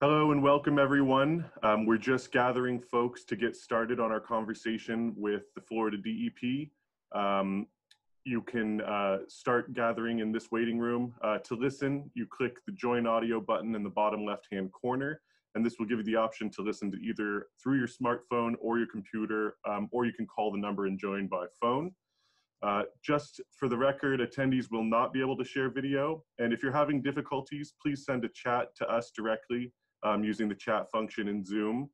Hello and welcome everyone. We're just gathering folks to get started on our conversation with the Florida DEP. You can start gathering in this waiting room. To listen, you click the join audio button in the bottom left-hand corner, and this will give you the option to listen to either through your smartphone or your computer, or you can call the number and join by phone. Just for the record, attendees will not be able to share video, and if you're having difficulties, please send a chat to us directly using the chat function in Zoom.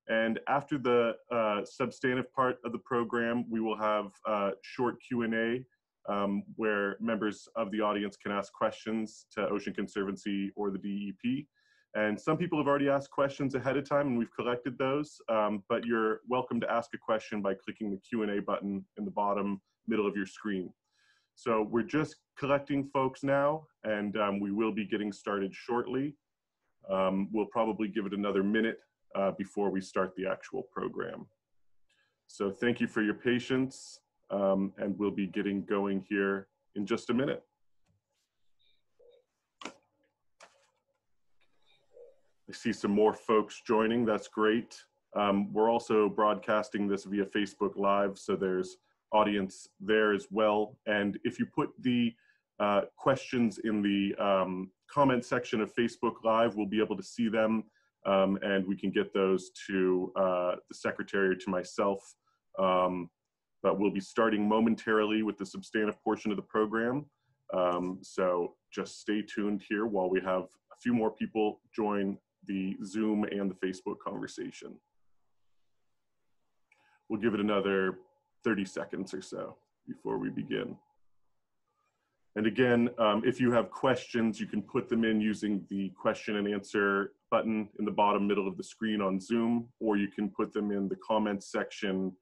And after the substantive part of the program, we will have a short Q&A where members of the audience can ask questions to Ocean Conservancy or the DEP. And some people have already asked questions ahead of time and we've collected those, but you're welcome to ask a question by clicking the Q&A button in the bottom middle of your screen. So we're just collecting folks now, and we will be getting started shortly. We'll probably give it another minute before we start the actual program. So thank you for your patience, and we'll be getting going here in just a minute. I see some more folks joining, that's great. We're also broadcasting this via Facebook Live, so there's audience there as well. And if you put the questions in the comment section of Facebook Live, we'll be able to see them, and we can get those to the secretary or to myself. But we'll be starting momentarily with the substantive portion of the program. So just stay tuned here while we have a few more people join the Zoom and the Facebook conversation. We'll give it another 30 seconds or so before we begin. And again, if you have questions, you can put them in using the question and answer button in the bottom middle of the screen on Zoom, or you can put them in the comments section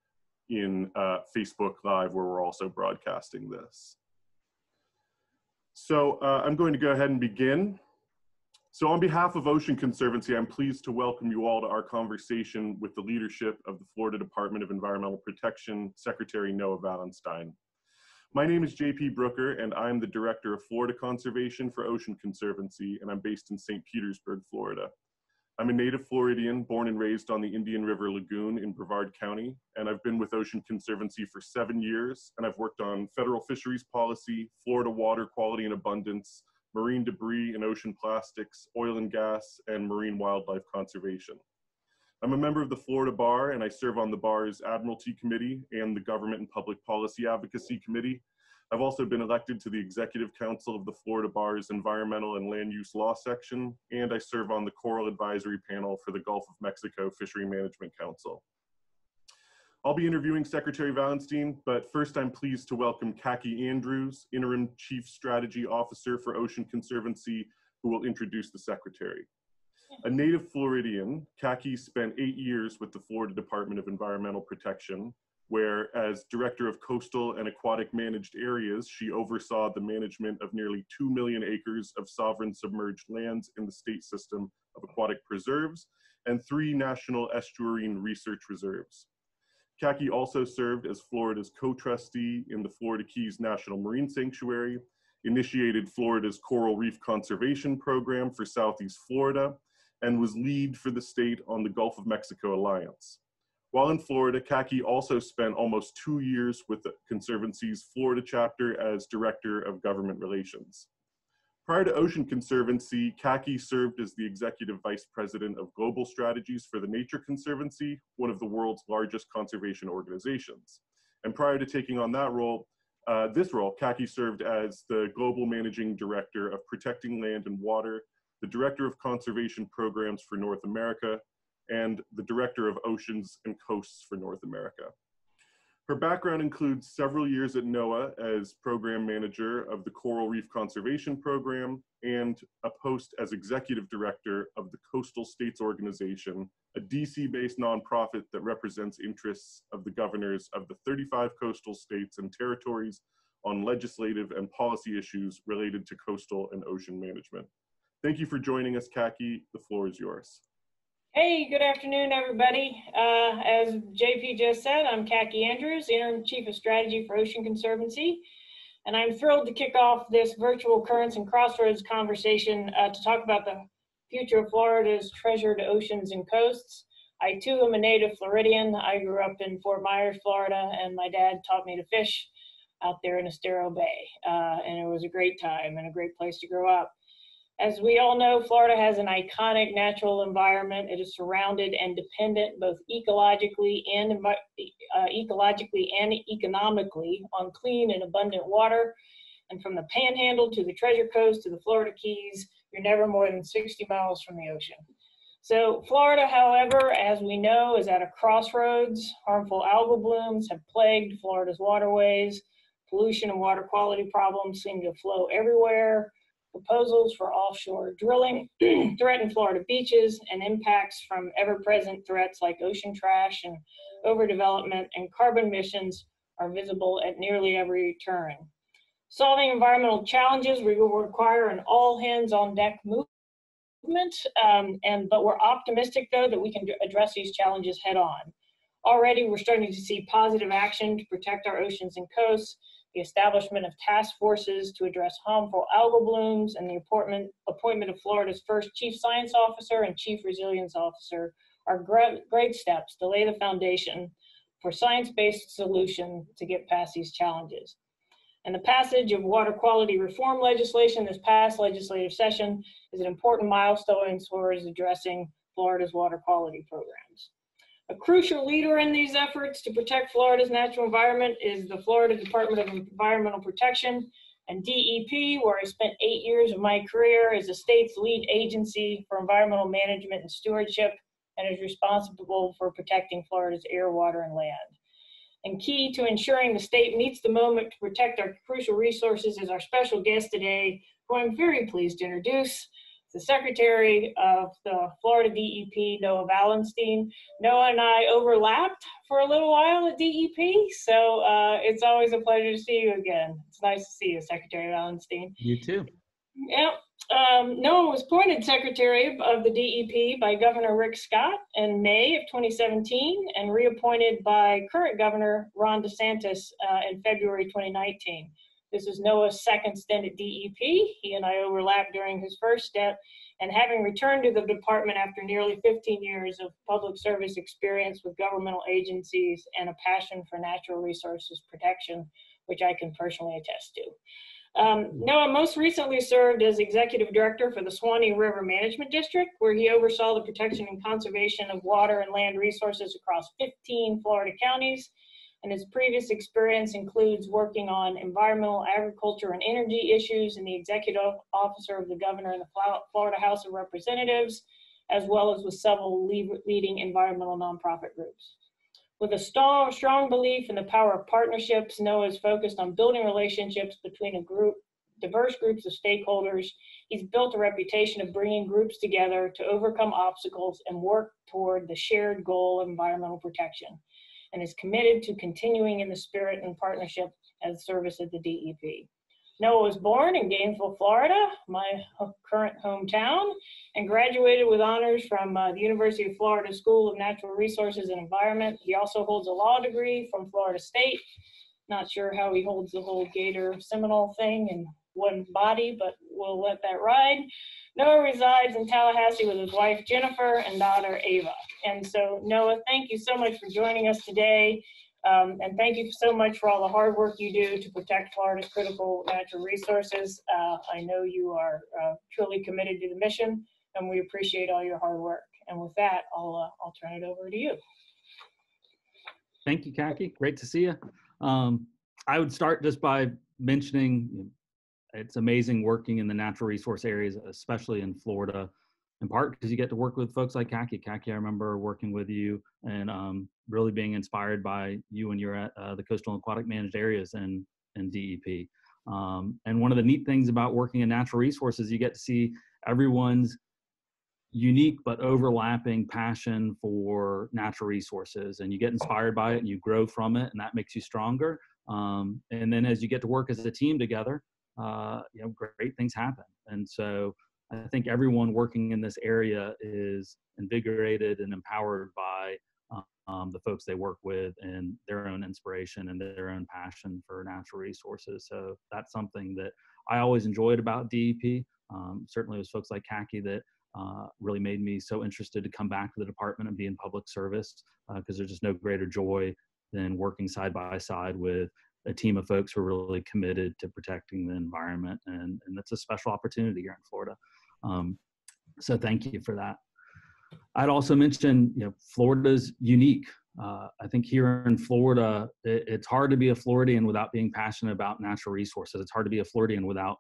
in Facebook Live, where we're also broadcasting this. So I'm going to go ahead and begin. So on behalf of Ocean Conservancy, I'm pleased to welcome you all to our conversation with the leadership of the Florida Department of Environmental Protection, Secretary Noah Valenstein. My name is JP Brooker, and I'm the Director of Florida Conservation for Ocean Conservancy, and I'm based in St. Petersburg, Florida. I'm a native Floridian, born and raised on the Indian River Lagoon in Brevard County, and I've been with Ocean Conservancy for 7 years, and I've worked on federal fisheries policy, Florida water quality and abundance, marine debris and ocean plastics, oil and gas, and marine wildlife conservation. I'm a member of the Florida Bar, and I serve on the Bar's Admiralty Committee and the Government and Public Policy Advocacy Committee. I've also been elected to the Executive Council of the Florida Bar's Environmental and Land Use Law Section, and I serve on the Coral Advisory Panel for the Gulf of Mexico Fishery Management Council. I'll be interviewing Secretary Valenstein, but first I'm pleased to welcome Kacky Andrews, Interim Chief Strategy Officer for Ocean Conservancy, who will introduce the Secretary. A native Floridian, Kacky spent 8 years with the Florida Department of Environmental Protection, where as Director of Coastal and Aquatic Managed Areas, she oversaw the management of nearly 2 million acres of sovereign submerged lands in the state system of aquatic preserves and 3 national estuarine research reserves. Kacky also served as Florida's co-trustee in the Florida Keys National Marine Sanctuary, initiated Florida's Coral Reef Conservation Program for Southeast Florida, and was lead for the state on the Gulf of Mexico Alliance. While in Florida, Kacky also spent almost 2 years with the Conservancy's Florida chapter as Director of Government Relations. Prior to Ocean Conservancy, Kacky served as the Executive Vice President of Global Strategies for the Nature Conservancy, one of the world's largest conservation organizations. And prior to taking on that role, Kacky served as the Global Managing Director of Protecting Land and Water, the Director of Conservation Programs for North America, and the Director of Oceans and Coasts for North America. Her background includes several years at NOAA as Program Manager of the Coral Reef Conservation Program and a post as Executive Director of the Coastal States Organization, a DC-based nonprofit that represents interests of the governors of the 35 coastal states and territories on legislative and policy issues related to coastal and ocean management. Thank you for joining us, Kacky. The floor is yours. Hey, good afternoon, everybody. As JP just said, I'm Kacky Andrews, Interim Chief of Strategy for Ocean Conservancy, and I'm thrilled to kick off this virtual Currents and Crossroads conversation to talk about the future of Florida's treasured oceans and coasts. I too am a native Floridian. I grew up in Fort Myers, Florida, and my dad taught me to fish out there in Estero Bay. And it was a great time and a great place to grow up. As we all know, Florida has an iconic natural environment. It is surrounded and dependent both ecologically and economically on clean and abundant water. And from the Panhandle to the Treasure Coast to the Florida Keys, you're never more than 60 miles from the ocean. So Florida, however, as we know, is at a crossroads. Harmful algal blooms have plagued Florida's waterways. Pollution and water quality problems seem to flow everywhere. Proposals for offshore drilling threaten Florida beaches, and impacts from ever-present threats like ocean trash and overdevelopment and carbon emissions are visible at nearly every turn. Solving environmental challenges will require an all-hands-on-deck movement, but we're optimistic, though, that we can address these challenges head-on. Already, we're starting to see positive action to protect our oceans and coasts. The establishment of task forces to address harmful algal blooms and the appointment of Florida's first Chief Science Officer and Chief Resilience Officer are great steps to lay the foundation for science-based solution to get past these challenges. And the passage of water quality reform legislation this past legislative session is an important milestone towards addressing Florida's water quality programs. A crucial leader in these efforts to protect Florida's natural environment is the Florida Department of Environmental Protection and DEP, where I spent 8 years of my career as the state's lead agency for environmental management and stewardship, and is responsible for protecting Florida's air, water, and land. And key to ensuring the state meets the moment to protect our crucial resources is our special guest today, who I'm very pleased to introduce, the Secretary of the Florida DEP, Noah Valenstein. Noah and I overlapped for a little while at DEP, so it's always a pleasure to see you again. It's nice to see you, Secretary Valenstein. You too. Yep. Noah was appointed Secretary of the DEP by Governor Rick Scott in May of 2017 and reappointed by current Governor Ron DeSantis in February 2019. This is Noah's second stint at DEP. He and I overlapped during his first stint, and having returned to the department after nearly 15 years of public service experience with governmental agencies and a passion for natural resources protection, which I can personally attest to. Noah most recently served as Executive Director for the Suwannee River Management District, where he oversaw the protection and conservation of water and land resources across 15 Florida counties. And his previous experience includes working on environmental, agriculture, and energy issues in the Executive Officer of the Governor in the Florida House of Representatives, as well as with several leading environmental nonprofit groups. With a strong belief in the power of partnerships, Noah is focused on building relationships between diverse groups of stakeholders. He's built a reputation of bringing groups together to overcome obstacles and work toward the shared goal of environmental protection, and is committed to continuing in the spirit and partnership as service at the DEP. Noah was born in Gainesville, Florida, my current hometown, and graduated with honors from the University of Florida School of Natural Resources and Environment. He also holds a law degree from Florida State. Not sure how he holds the whole Gator Seminole thing in one body, but we'll let that ride. Noah resides in Tallahassee with his wife, Jennifer, and daughter, Ava. And so, Noah, thank you so much for joining us today. And thank you so much for all the hard work you do to protect Florida's critical natural resources. I know you are truly committed to the mission, and we appreciate all your hard work. And with that, I'll turn it over to you. Thank you, Kacky. Great to see you. I would start just by mentioning it's amazing working in the natural resource areas, especially in Florida, in part because you get to work with folks like Kacky. Kacky, I remember working with you and really being inspired by you when you're at the Coastal and Aquatic Managed Areas and DEP. And one of the neat things about working in natural resources, you get to see everyone's unique but overlapping passion for natural resources, and you get inspired by it and you grow from it, and that makes you stronger. And then as you get to work as a team together, great things happen. And so I think everyone working in this area is invigorated and empowered by the folks they work with and their own inspiration and their own passion for natural resources. So that's something that I always enjoyed about DEP. Certainly it was folks like Kacky that really made me so interested to come back to the department and be in public service, because there's just no greater joy than working side by side with a team of folks who are really committed to protecting the environment. And that's a special opportunity here in Florida. So thank you for that. I'd also mention, Florida's unique. I think here in Florida, it's hard to be a Floridian without being passionate about natural resources. It's hard to be a Floridian without,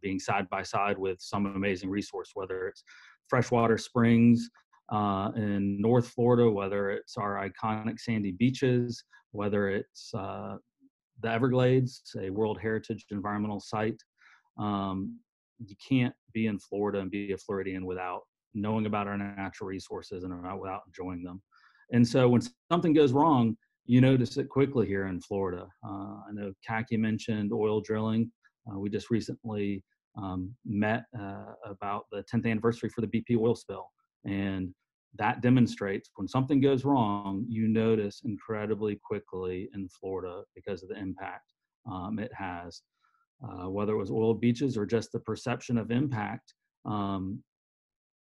being side by side with some amazing resource, whether it's freshwater springs in North Florida, whether it's our iconic sandy beaches, whether it's the Everglades, a World Heritage Environmental Site. You can't be in Florida and be a Floridian without knowing about our natural resources and without enjoying them. And so when something goes wrong, you notice it quickly here in Florida. I know Kacky mentioned oil drilling. We just recently met about the 10th anniversary for the BP oil spill. And that demonstrates when something goes wrong, you notice incredibly quickly in Florida because of the impact it has. Whether it was oil beaches or just the perception of impact,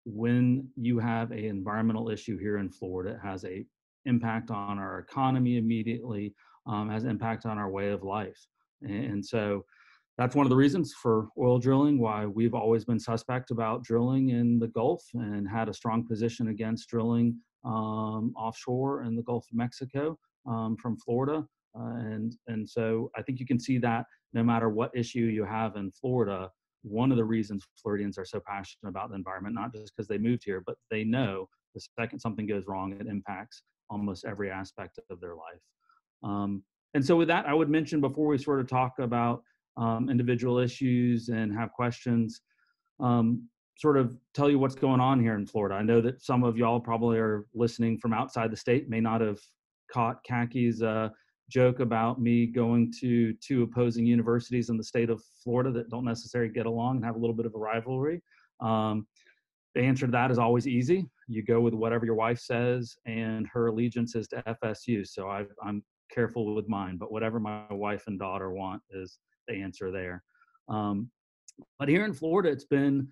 when you have an environmental issue here in Florida, it has an impact on our economy immediately, has an impact on our way of life. And so that's one of the reasons for oil drilling, why we've always been suspect about drilling in the Gulf and had a strong position against drilling offshore in the Gulf of Mexico from Florida. And so I think you can see that no matter what issue you have in Florida, one of the reasons Floridians are so passionate about the environment, not just because they moved here, but they know the second something goes wrong, it impacts almost every aspect of their life. And so with that, I would mention before we sort of talk about individual issues and have questions, sort of tell you what's going on here in Florida. I know that some of y'all probably are listening from outside the state, may not have caught Kacky's joke about me going to two opposing universities in the state of Florida that don't necessarily get along and have a little bit of a rivalry. The answer to that is always easy. You go with whatever your wife says, and her allegiance is to FSU. So I'm careful with mine, but whatever my wife and daughter want is the answer there. But here in Florida, it's been,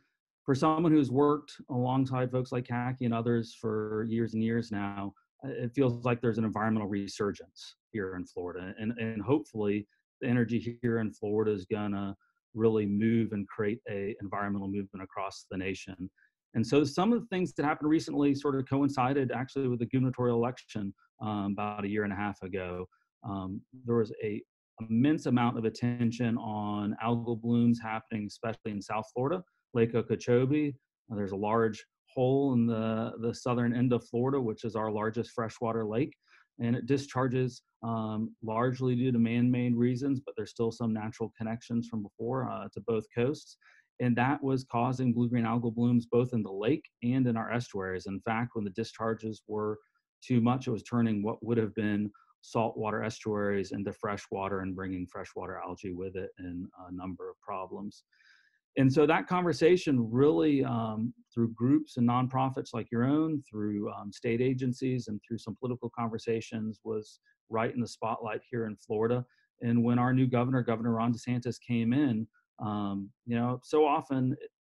for someone who's worked alongside folks like Kacky and others for years and years now, it feels like there's an environmental resurgence here in Florida. And hopefully the energy here in Florida is gonna really move and create a environmental movement across the nation. And so some of the things that happened recently sort of coincided actually with the gubernatorial election about a year and a half ago. There was an immense amount of attention on algal blooms happening, especially in South Florida, Lake Okeechobee. There's a large hole in the southern end of Florida, which is our largest freshwater lake. And it discharges largely due to man-made reasons, but there's still some natural connections from before to both coasts. And that was causing blue-green algal blooms both in the lake and in our estuaries. In fact, when the discharges were too much, it was turning what would have been saltwater estuaries into freshwater and bringing freshwater algae with it in a number of problems. And so that conversation really, through groups and nonprofits like your own, through state agencies and through some political conversations, was right in the spotlight here in Florida. And when our new governor, Governor Ron DeSantis, came in, so often it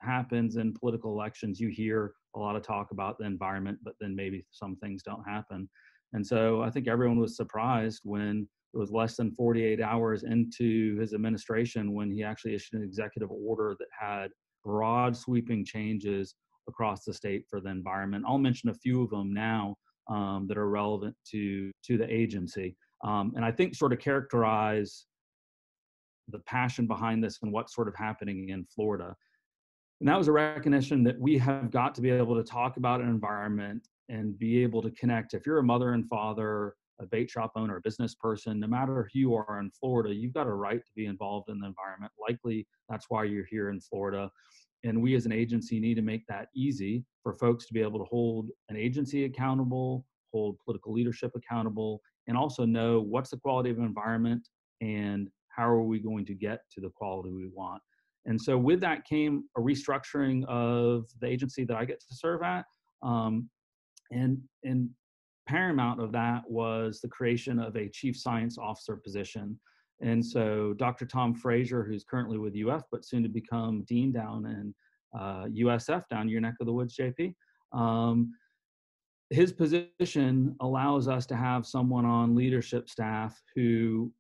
happens in political elections, you hear a lot of talk about the environment, but then maybe some things don't happen. And so I think everyone was surprised when it was less than 48 hours into his administration when he actually issued an executive order that had broad sweeping changes across the state for the environment. I'll mention a few of them now that are relevant to the agency. And I think sort of characterize the passion behind this and what's sort of happening in Florida. And that was a recognition that we have got to be able to talk about an environment and be able to connect. If you're a mother and father, a bait shop owner, a business person, no matter who you are in Florida, you've got a right to be involved in the environment. Likely that's why you're here in Florida. And we as an agency need to make that easy for folks to be able to hold an agency accountable, hold political leadership accountable, and also know what's the quality of environment and how are we going to get to the quality we want. And so with that came a restructuring of the agency that I get to serve at. And paramount of that was the creation of a chief science officer position. And so Dr. Tom Frazier, who's currently with UF, but soon to become dean down in USF down your neck of the woods, JP. His position allows us to have someone on leadership staff who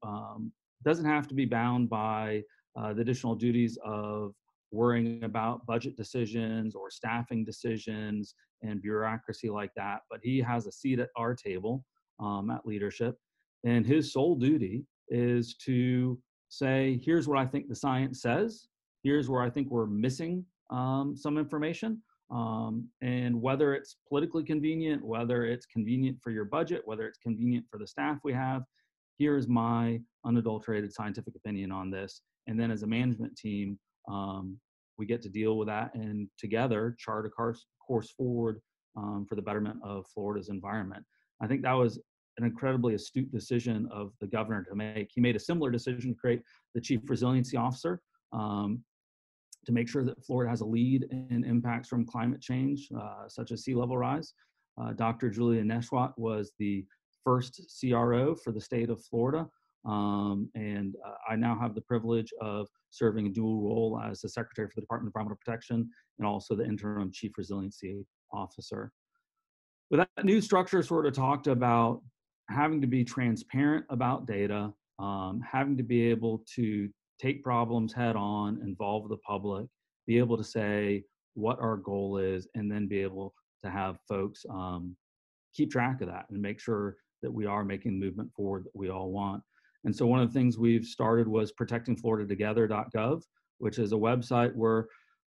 doesn't have to be bound by the additional duties of worrying about budget decisions or staffing decisions and bureaucracy like that, but he has a seat at our table at leadership, and his sole duty is to say, here's what I think the science says, here's where I think we're missing some information, and whether it's politically convenient, whether it's convenient for your budget, whether it's convenient for the staff we have, here's my unadulterated scientific opinion on this. And then as a management team, we get to deal with that and together chart a course forward for the betterment of Florida's environment. I think that was an incredibly astute decision of the governor to make. He made a similar decision to create the Chief Resiliency Officer to make sure that Florida has a lead in impacts from climate change, such as sea level rise. Dr. Julia Neshwat was the first CRO for the state of Florida. And I now have the privilege of serving a dual role as the Secretary for the Department of Environmental Protection and also the Interim Chief Resiliency Officer. But that new structure sort of talked about having to be transparent about data, having to be able to take problems head on, involve the public, be able to say what our goal is, and then be able to have folks keep track of that and make sure that we are making the movement forward that we all want. And so one of the things we've started was protectingfloridatogether.gov, which is a website where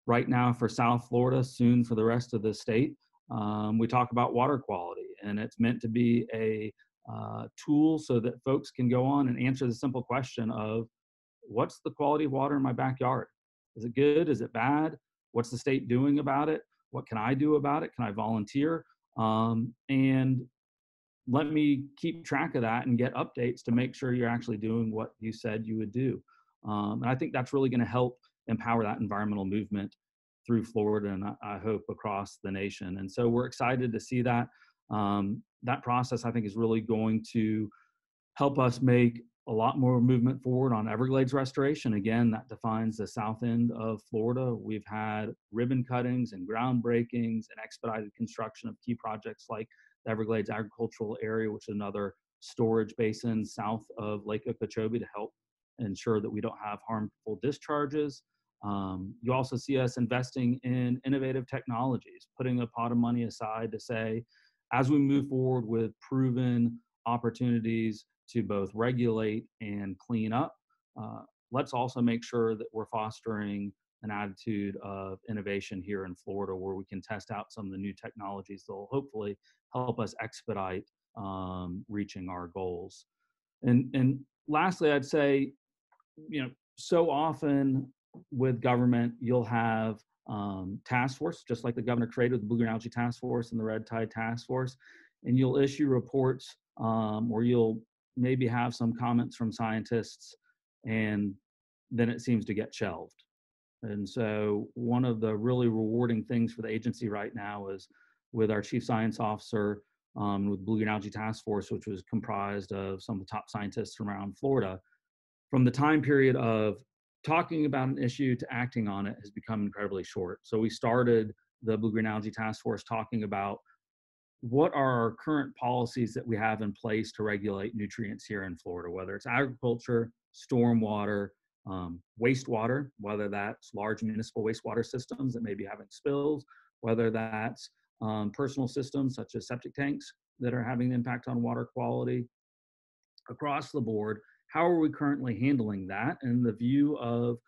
right now for South Florida, soon for the rest of the state, we talk about water quality. And it's meant to be a tool so that folks can go on and answer the simple question of, what's the quality of water in my backyard? Is it good? Is it bad? What's the state doing about it? What can I do about it? Can I volunteer? And let me keep track of that and get updates to make sure you're actually doing what you said you would do. And I think that's really going to help empower that environmental movement through Florida and I hope across the nation. And so we're excited to see that. That process, I think, is really going to help us make a lot more movement forward on Everglades restoration. Again, that defines the south end of Florida. We've had ribbon cuttings and groundbreakings and expedited construction of key projects like the Everglades Agricultural Area, which is another storage basin south of Lake Okeechobee to help ensure that we don't have harmful discharges. You also see us investing in innovative technologies, putting a pot of money aside to say, as we move forward with proven opportunities to both regulate and clean up, let's also make sure that we're fostering an attitude of innovation here in Florida where we can test out some of the new technologies that will hopefully help us expedite reaching our goals. And lastly, I'd say, so often with government, you'll have task force, just like the governor created the Blue Green Algae Task Force and the Red Tide Task Force, and you'll issue reports or you'll maybe have some comments from scientists, and then it seems to get shelved. And so one of the really rewarding things for the agency right now is with our chief science officer, with Blue Green Algae Task Force, which was comprised of some of the top scientists from around Florida, from the time period of talking about an issue to acting on it has become incredibly short. So we started the Blue Green Algae Task Force talking about what are our current policies that we have in place to regulate nutrients here in Florida, whether it's agriculture, stormwater, wastewater, whether that's large municipal wastewater systems that may be having spills, whether that's personal systems such as septic tanks that are having an impact on water quality. Across the board, how are we currently handling that? In the view of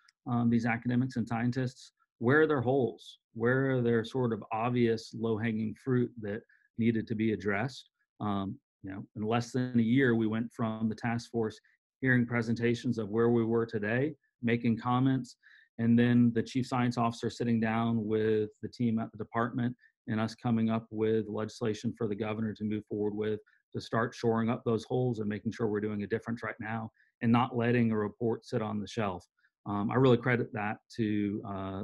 these academics and scientists, where are their holes? Where are there sort of obvious low-hanging fruit that needed to be addressed? In less than a year, we went from the task force hearing presentations of where we were today, making comments, and then the chief science officer sitting down with the team at the department and us coming up with legislation for the governor to move forward with to start shoring up those holes and making sure we're doing a difference right now and not letting a report sit on the shelf. I really credit that to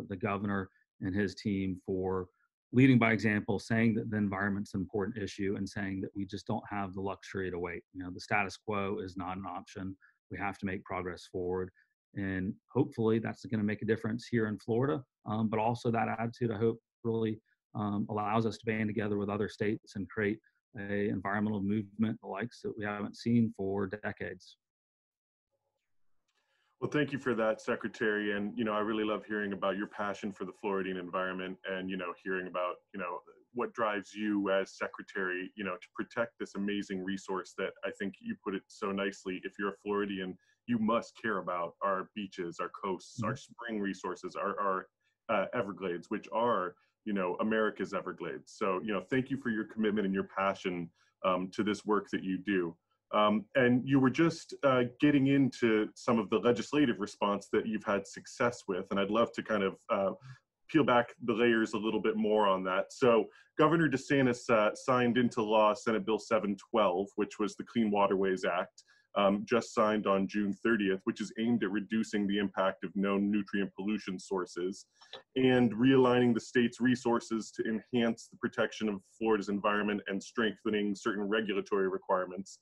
the governor and his team for leading by example, saying that the environment's an important issue and saying that we just don't have the luxury to wait. The status quo is not an option. We have to make progress forward. And hopefully that's going to make a difference here in Florida. But also that attitude, I hope, really allows us to band together with other states and create a environmental movement the likes that we haven't seen for decades. Well, thank you for that, Secretary. And, I really love hearing about your passion for the Floridian environment and, hearing about, what drives you as Secretary, to protect this amazing resource that I think you put it so nicely. If you're a Floridian, you must care about our beaches, our coasts, our spring resources, our Everglades, which are, America's Everglades. So, thank you for your commitment and your passion to this work that you do. And you were just getting into some of the legislative response that you've had success with, and I'd love to kind of peel back the layers a little bit more on that. So Governor DeSantis signed into law Senate Bill 712, which was the Clean Waterways Act, just signed on June 30th, which is aimed at reducing the impact of known nutrient pollution sources and realigning the state's resources to enhance the protection of Florida's environment and strengthening certain regulatory requirements.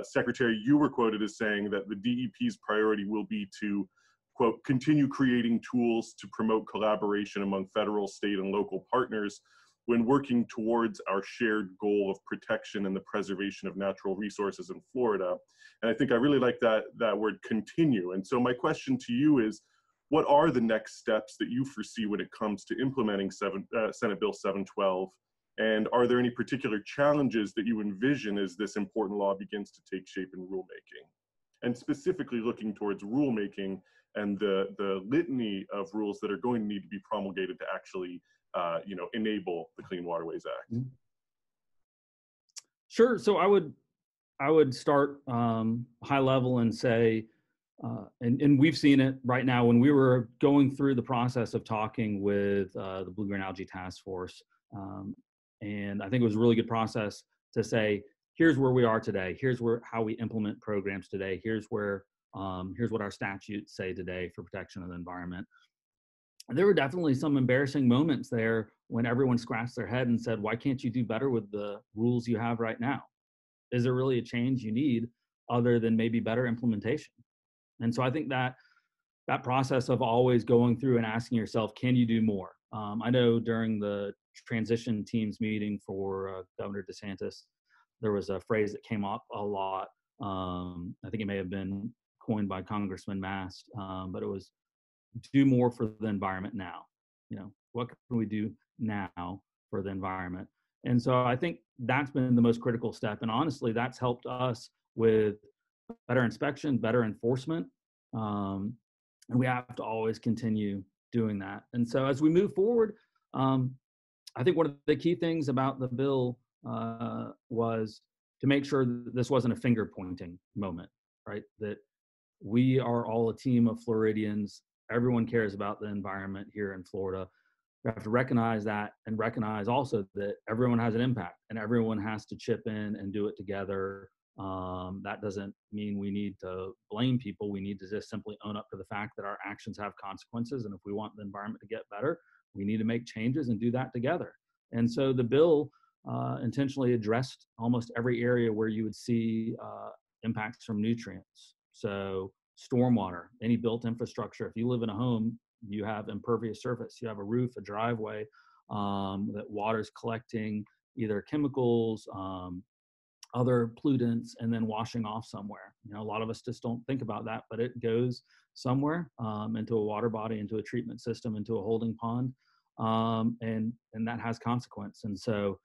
Secretary, you were quoted as saying that the DEP's priority will be to, quote, continue creating tools to promote collaboration among federal, state, and local partners when working towards our shared goal of protection and the preservation of natural resources in Florida. And I think I really like that word continue. And so my question to you is, what are the next steps that you foresee when it comes to implementing Senate Bill 712? And are there any particular challenges that you envision as this important law begins to take shape in rulemaking? And specifically looking towards rulemaking and the litany of rules that are going to need to be promulgated to actually, enable the Clean Waterways Act. Sure. So I would start high level and say, and we've seen it right now when we were going through the process of talking with the Blue-Green Algae Task Force. And I think it was a really good process to say, here's where we are today. Here's how we implement programs today. Here's what our statutes say today for protection of the environment. And there were definitely some embarrassing moments there when everyone scratched their head and said, why can't you do better with the rules you have right now? Is there really a change you need other than maybe better implementation? And so I think that process of always going through and asking yourself, can you do more? I know during the transition teams meeting for Governor DeSantis, there was a phrase that came up a lot. I think it may have been coined by Congressman Mast, but it was do more for the environment now. What can we do now for the environment? And so I think that's been the most critical step. And honestly, that's helped us with better inspection, better enforcement. And we have to always continue doing that. And so as we move forward, I think one of the key things about the bill was to make sure that this wasn't a finger pointing moment, right? That we are all a team of Floridians. Everyone cares about the environment here in Florida. We have to recognize that and recognize also that everyone has an impact and everyone has to chip in and do it together. That doesn't mean we need to blame people. We need to just simply own up to the fact that our actions have consequences. And if we want the environment to get better, we need to make changes and do that together. And so the bill intentionally addressed almost every area where you would see impacts from nutrients. So stormwater, any built infrastructure. If you live in a home, you have impervious surface. You have a roof, a driveway that water's collecting either chemicals, other pollutants, and then washing off somewhere. A lot of us just don't think about that, but it goes somewhere into a water body, into a treatment system, into a holding pond, and that has consequence. And so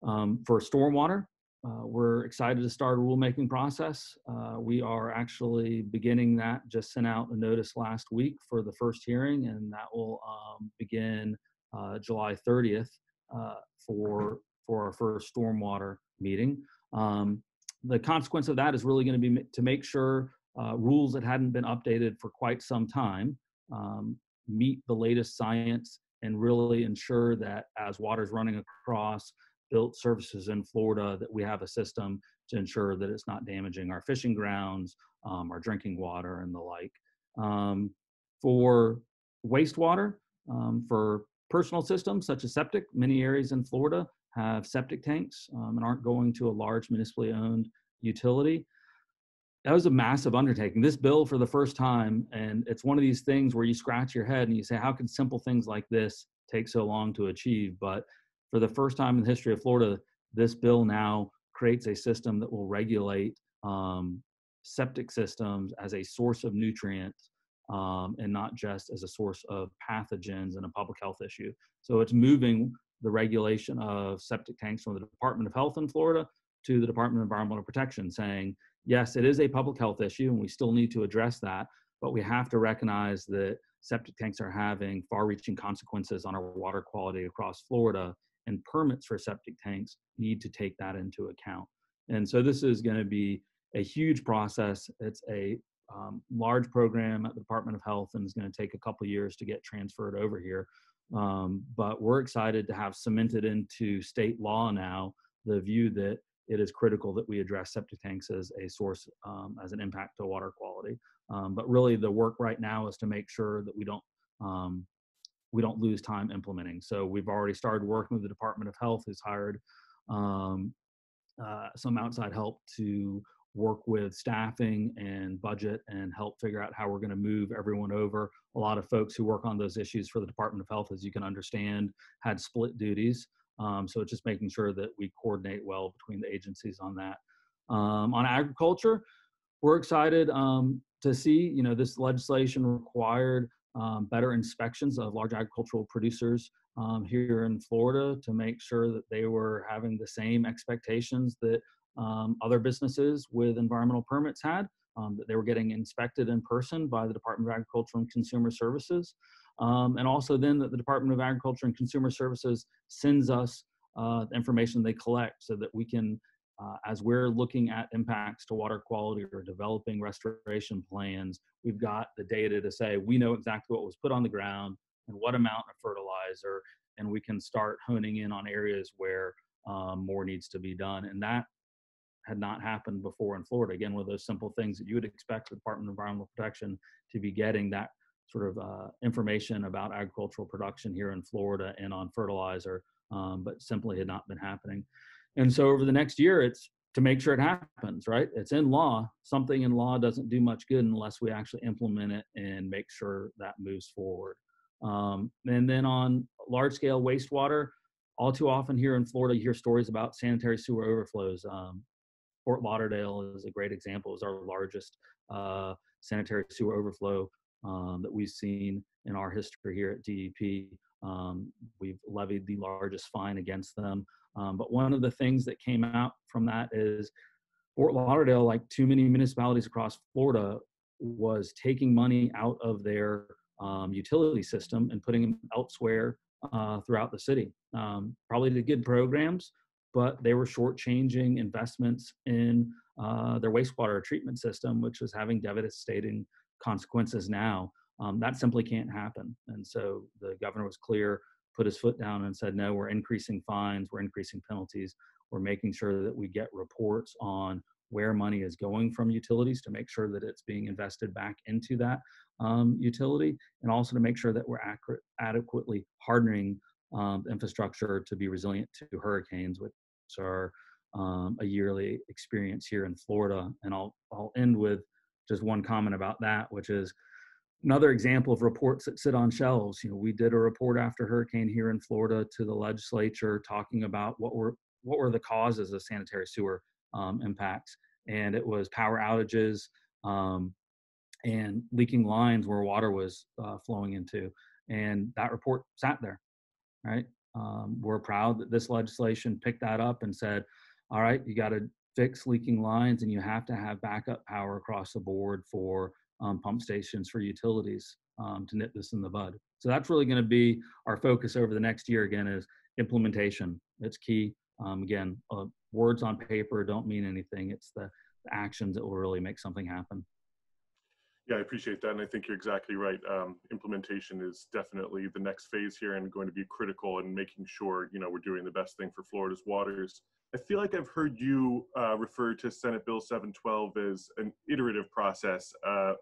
for stormwater, we're excited to start a rulemaking process. We are actually beginning that, just sent out a notice last week for the first hearing, and that will begin July 30th for our first stormwater meeting. The consequence of that is really going to be to make sure rules that hadn't been updated for quite some time meet the latest science and really ensure that as water's running across built surfaces in Florida, that we have a system to ensure that it's not damaging our fishing grounds, our drinking water, and the like. For wastewater, for personal systems such as septic, many areas in Florida have septic tanks and aren't going to a large municipally owned utility. that was a massive undertaking. This bill for the first time, and it's one of these things where you scratch your head and you say, how can simple things like this take so long to achieve? But for the first time in the history of Florida, this bill now creates a system that will regulate septic systems as a source of nutrients and not just as a source of pathogens and a public health issue. So it's moving the regulation of septic tanks from the Department of Health in Florida to the Department of Environmental Protection, saying, yes, it is a public health issue and we still need to address that, but we have to recognize that septic tanks are having far-reaching consequences on our water quality across Florida, and permits for septic tanks need to take that into account. And so this is going to be a huge process. It's a large program at the Department of Health, and it's going to take a couple of years to get transferred over here. But we're excited to have cemented into state law now the view that it is critical that we address septic tanks as a source, as an impact to water quality. But really the work right now is to make sure that we don't lose time implementing. So we've already started working with the Department of Health, who's hired some outside help to work with staffing and budget and help figure out how we're going to move everyone over. A lot of folks who work on those issues for the Department of Health, as you can understand, had split duties. So it's just making sure that we coordinate well between the agencies on that. On agriculture, we're excited to see, this legislation required better inspections of large agricultural producers here in Florida to make sure that they were having the same expectations that other businesses with environmental permits had, that they were getting inspected in person by the Department of Agriculture and Consumer Services. And also then that the Department of Agriculture and Consumer Services sends us the information they collect so that we can, as we're looking at impacts to water quality or developing restoration plans, we've got the data to say, we know exactly what was put on the ground and what amount of fertilizer, and we can start honing in on areas where more needs to be done. And that had not happened before in Florida. Again, one of those simple things that you would expect the Department of Environmental Protection to be getting, that sort of information about agricultural production here in Florida and on fertilizer, but simply had not been happening. And so over the next year, it's to make sure it happens, right? It's in law. Something in law doesn't do much good unless we actually implement it and make sure that moves forward. And then on large scale wastewater, all too often here in Florida, you hear stories about sanitary sewer overflows. Fort Lauderdale is a great example. It's our largest sanitary sewer overflow that we've seen in our history here at DEP. We've levied the largest fine against them. But one of the things that came out from that is Fort Lauderdale, like too many municipalities across Florida, was taking money out of their utility system and putting them elsewhere throughout the city. Probably did good programs, but they were shortchanging investments in their wastewater treatment system, which was having devastating consequences now. That simply can't happen. And so the governor was clear, put his foot down and said, no, we're increasing fines, we're increasing penalties, we're making sure that we get reports on where money is going from utilities to make sure that it's being invested back into that utility, and also to make sure that we're adequately hardening infrastructure to be resilient to hurricanes, which are a yearly experience here in Florida. And I'll end with just one comment about that, which is another example of reports that sit on shelves. We did a report after hurricane here in Florida to the legislature talking about what were the causes of sanitary sewer impacts, and it was power outages and leaking lines where water was flowing into, and that report sat there, right? We're proud that this legislation picked that up and said, all right, you got to fix leaking lines and you have to have backup power across the board for pump stations for utilities to nip this in the bud. So that's really going to be our focus over the next year. Again, is implementation. It's key. Again, words on paper don't mean anything. It's the actions that will really make something happen. Yeah, I appreciate that. And I think you're exactly right. Implementation is definitely the next phase here and going to be critical in making sure, we're doing the best thing for Florida's waters. I feel like I've heard you refer to Senate Bill 712 as an iterative process,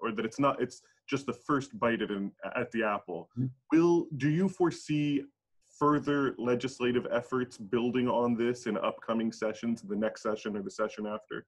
or that it's just the first bite at the apple. Do you foresee further legislative efforts building on this in upcoming sessions, the next session or the session after?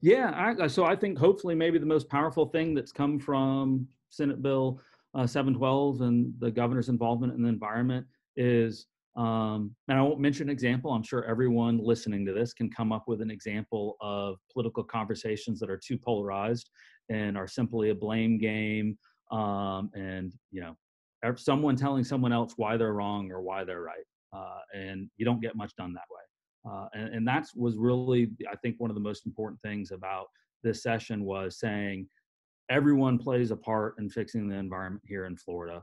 Yeah, so I think hopefully maybe the most powerful thing that's come from Senate Bill 712 and the governor's involvement in the environment is, and I won't mention an example, I'm sure everyone listening to this can come up with an example of political conversations that are too polarized and are simply a blame game, and someone telling someone else why they're wrong or why they're right, and you don't get much done that way. And that was really, I think, one of the most important things about this session was saying everyone plays a part in fixing the environment here in Florida,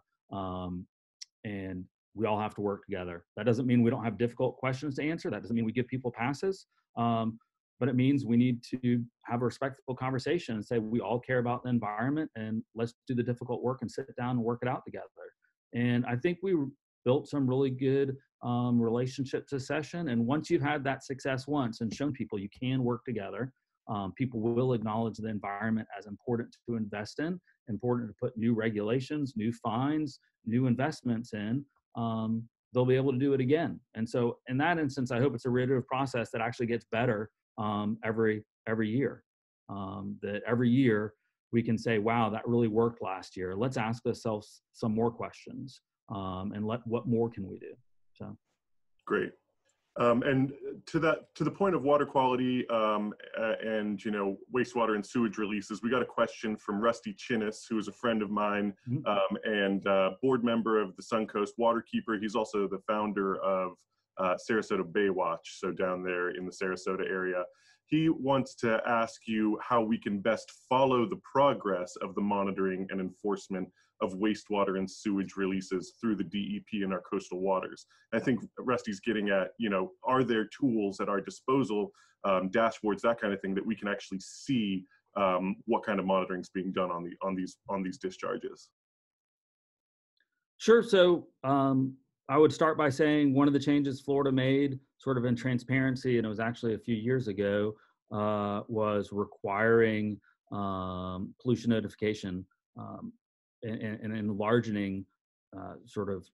and we all have to work together. That doesn't mean we don't have difficult questions to answer. That doesn't mean we give people passes, but it means we need to have a respectful conversation and say we all care about the environment and let's do the difficult work and sit down and work it out together. And I think we built some really good relationships this session. And once you've had that success once and shown people you can work together, people will acknowledge the environment as important to invest in, important to put new regulations, new fines, new investments in. They'll be able to do it again. And so in that instance, I hope it's a iterative process that actually gets better every year. That every year we can say, wow, that really worked last year. Let's ask ourselves some more questions, and what more can we do? So, great. And to the point of water quality and wastewater and sewage releases, we got a question from Rusty Chinnis, who is a friend of mine and board member of the Suncoast Waterkeeper. He's also the founder of Sarasota Baywatch, so down there in the Sarasota area. He wants to ask you how we can best follow the progress of the monitoring and enforcement of wastewater and sewage releases through the DEP in our coastal waters. I think Rusty's getting at, are there tools at our disposal, dashboards, that kind of thing, that we can actually see what kind of monitoring is being done on these discharges? Sure. So I would start by saying one of the changes Florida made sort of in transparency, and it was actually a few years ago, was requiring pollution notification and enlarging sort of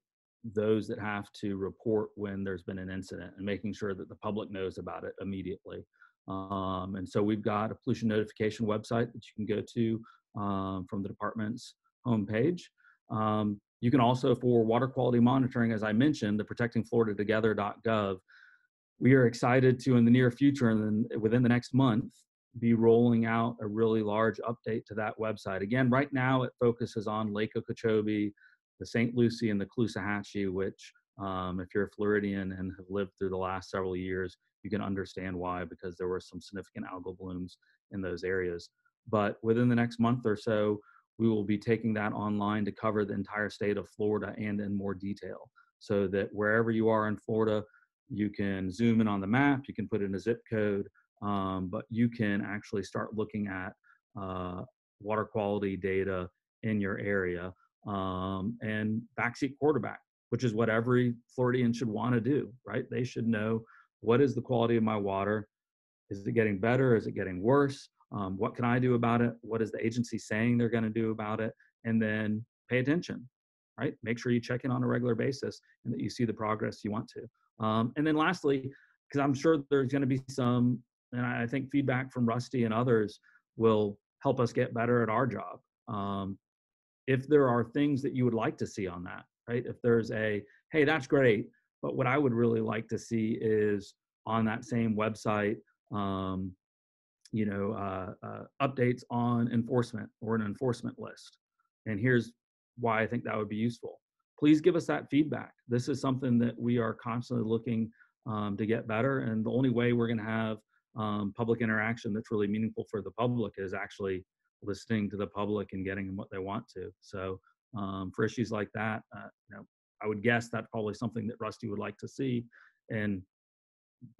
those that have to report when there's been an incident and making sure that the public knows about it immediately. And so we've got a pollution notification website that you can go to from the department's homepage. You can also, for water quality monitoring, as I mentioned, the protectingfloridatogether.gov, we are excited to, in the near future and then within the next month, be rolling out a really large update to that website. Again, right now it focuses on Lake Okeechobee, the St. Lucie, and the Caloosahatchee, which if you're a Floridian and have lived through the last several years, you can understand why, because there were some significant algal blooms in those areas. But within the next month or so, we will be taking that online to cover the entire state of Florida and in more detail, so that wherever you are in Florida, you can zoom in on the map, you can put in a zip code, but you can actually start looking at water quality data in your area, and backseat quarterback, which is what every Floridian should want to do, right? They should know, what is the quality of my water? Is it getting better? Is it getting worse? What can I do about it? What is the agency saying they're going to do about it? And then pay attention, right? Make sure you check in on a regular basis and that you see the progress you want to. And then lastly, because I'm sure there's going to be some, and I think feedback from Rusty and others will help us get better at our job. If there are things that you would like to see on that, right? If there's hey, that's great, but what I would really like to see is on that same website, updates on enforcement or an enforcement list. And here's why I think that would be useful. Please give us that feedback. This is something that we are constantly looking to get better. And the only way we're going to have public interaction that's really meaningful for the public is actually listening to the public and getting them what they want to. So for issues like that, I would guess that's probably something that Rusty would like to see. And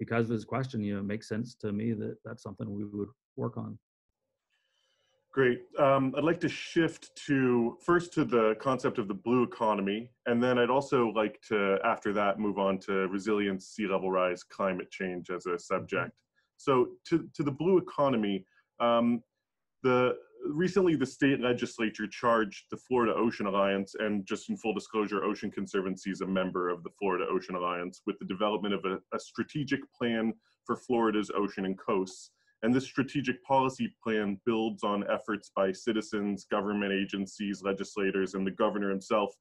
because of his question, it makes sense to me that that's something we would work on. Great. I'd like to shift first to the concept of the blue economy, and then I'd also like to, after that, move on to resilience, sea level rise, climate change as a subject. So to the blue economy, recently the state legislature charged the Florida Ocean Alliance, and just in full disclosure, Ocean Conservancy is a member of the Florida Ocean Alliance, with the development of a strategic plan for Florida's ocean and coasts. And this strategic policy plan builds on efforts by citizens, government agencies, legislators, and the governor himself,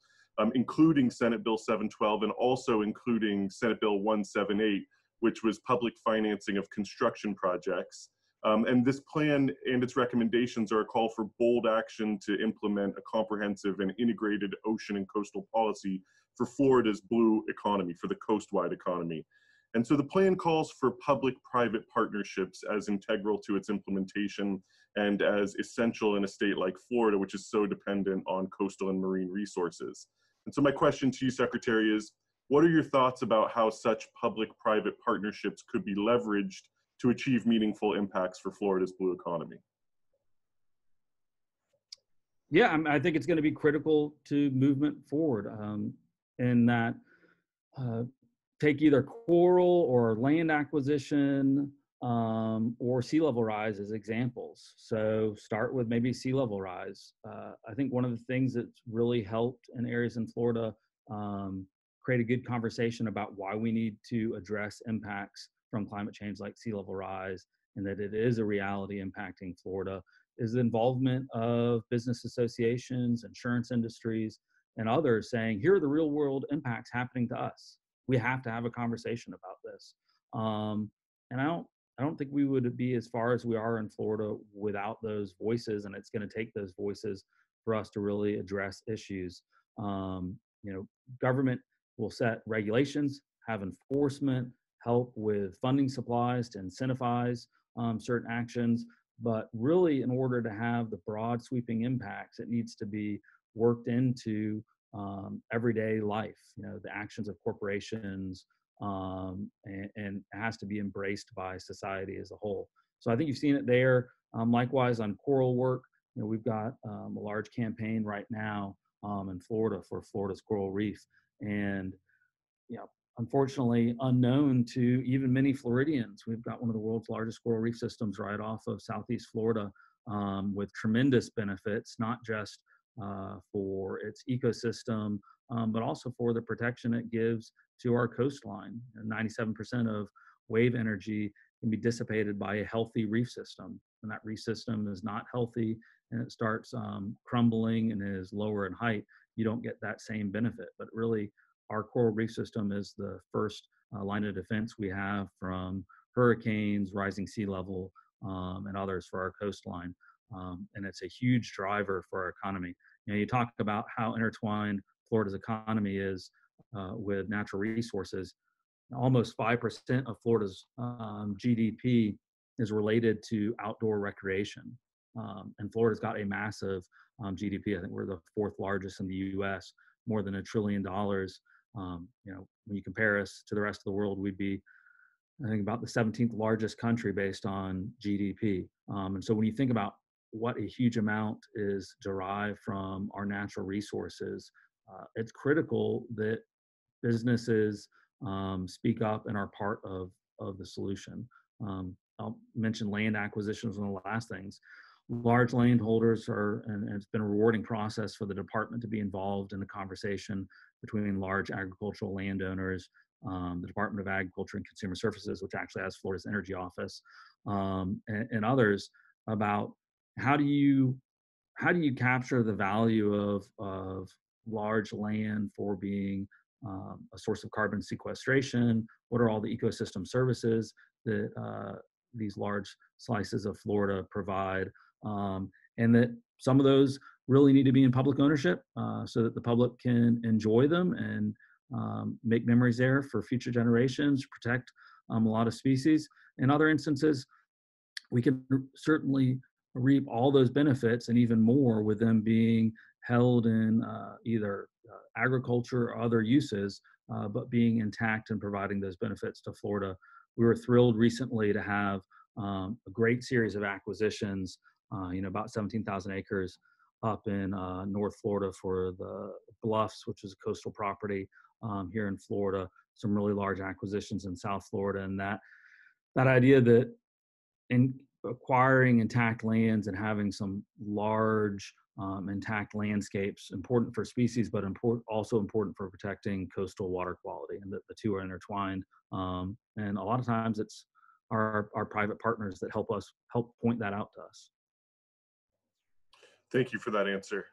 including Senate Bill 712 and also including Senate Bill 178, which was public financing of construction projects. And this plan and its recommendations are a call for bold action to implement a comprehensive and integrated ocean and coastal policy for Florida's blue economy, for the coast-wide economy. And so the plan calls for public-private partnerships as integral to its implementation and as essential in a state like Florida, which is so dependent on coastal and marine resources. And so my question to you, Secretary, is what are your thoughts about how such public-private partnerships could be leveraged to achieve meaningful impacts for Florida's blue economy? Yeah, I think it's going to be critical to movement forward in that take either coral or land acquisition or sea level rise as examples. So start with maybe sea level rise. I think one of the things that's really helped in areas in Florida create a good conversation about why we need to address impacts from climate change like sea level rise, and that it is a reality impacting Florida, is the involvement of business associations, insurance industries, and others saying, here are the real world impacts happening to us. We have to have a conversation about this. And I don't think we would be as far as we are in Florida without those voices, and it's going to take those voices for us to really address issues. Government will set regulations, have enforcement, help with funding supplies to incentivize certain actions, but really in order to have the broad sweeping impacts, it needs to be worked into everyday life, the actions of corporations, and it has to be embraced by society as a whole. So I think you've seen it there. Likewise on coral work, we've got a large campaign right now in Florida for Florida's coral reef. And, unfortunately unknown to even many Floridians, we've got one of the world's largest coral reef systems right off of Southeast Florida with tremendous benefits, not just for its ecosystem, but also for the protection it gives to our coastline. 97% of wave energy can be dissipated by a healthy reef system. And that reef system is not healthy and it starts crumbling and is lower in height, you don't get that same benefit. But really, our coral reef system is the first line of defense we have from hurricanes, rising sea level, and others for our coastline. And it's a huge driver for our economy. You talk about how intertwined Florida's economy is with natural resources. Almost 5% of Florida's GDP is related to outdoor recreation. And Florida's got a massive GDP. I think we're the fourth largest in the US, more than $1 trillion. When you compare us to the rest of the world, we'd be, I think, about the 17th largest country based on GDP. And so when you think about what a huge amount is derived from our natural resources, it's critical that businesses speak up and are part of the solution. I'll mention land acquisition as one of the last things. Large landholders and it's been a rewarding process for the department to be involved in the conversation between large agricultural landowners, the Department of Agriculture and Consumer Services, which actually has Florida's energy office, and others, about how do you capture the value of large land for being a source of carbon sequestration? What are all the ecosystem services that these large slices of Florida provide? And that some of those really need to be in public ownership so that the public can enjoy them and make memories there for future generations, protect a lot of species. In other instances, we can certainly reap all those benefits and even more with them being held in either agriculture or other uses, but being intact and providing those benefits to Florida. We were thrilled recently to have a great series of acquisitions, about 17,000 acres up in North Florida for the Bluffs, which is a coastal property here in Florida, some really large acquisitions in South Florida. And that idea that in acquiring intact lands and having some large intact landscapes, important for species, but also important for protecting coastal water quality, and that the two are intertwined. And a lot of times it's our private partners that help point that out to us. Thank you for that answer.